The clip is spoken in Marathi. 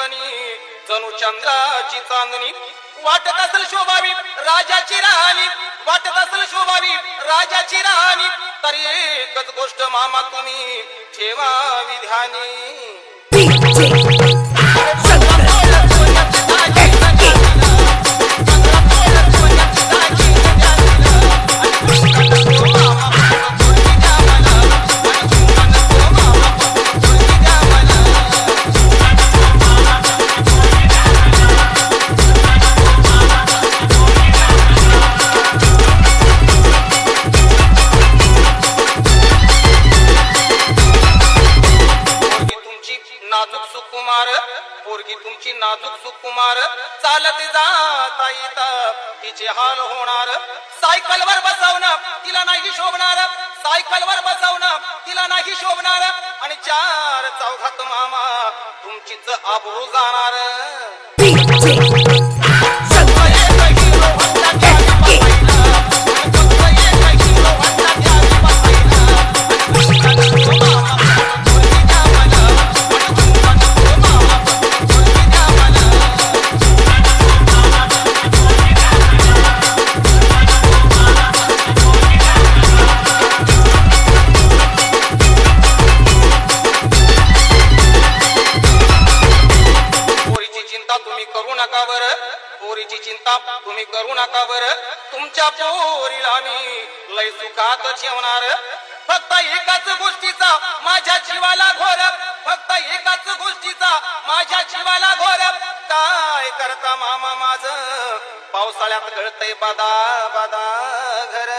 ठिकाणी जणू चंद्राची चांदणी वाटत असेल शोभावी राजाची राणी वाटत असेल शोभावी राजाची राणी तरी एकच गोष्ट मामा तुम्ही ठेवावी ध्यानी नाजूक सुकुमार पोरगी तुमची नाजूक सुकुमार चालत जाता येता तिचे हाल होणार सायकलवर बसवणं तिला नाही शोभणार सायकलवर बसवणं तिला नाही शोभणार आणि चार चौघात मामा तुमचीच आबरू जाणार पोरीची चिंता तुम्ही करू नका बर तुमच्या पोरीला मी लय सुखात ठेवणार फक्त एकाच गोष्टीचा माझ्या जीवाला घोर फक्त एकाच गोष्टीचा माझ्या जीवाला घोर काय करता मामा माझ पावसाळ्यात गळतय बादा बादा घर